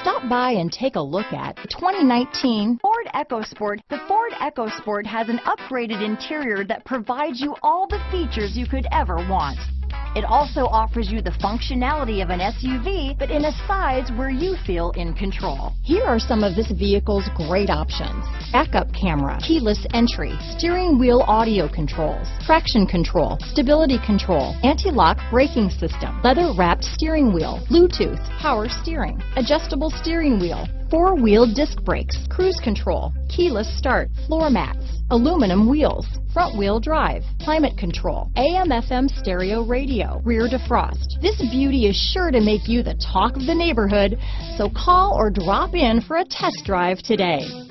Stop by and take a look at the 2019 Ford EcoSport. The Ford EcoSport has an upgraded interior that provides you all the features you could ever want. It also offers you the functionality of an SUV, but in a size where you feel in control. Here are some of this vehicle's great options: backup camera, keyless entry, steering wheel audio controls, traction control, stability control, anti-lock braking system, leather-wrapped steering wheel, Bluetooth, power steering, adjustable steering wheel, four-wheel disc brakes, cruise control, keyless start, floor mats, aluminum wheels, front-wheel drive, climate control, AM/FM stereo radio, rear defrost. This beauty is sure to make you the talk of the neighborhood, so call or drop in for a test drive today.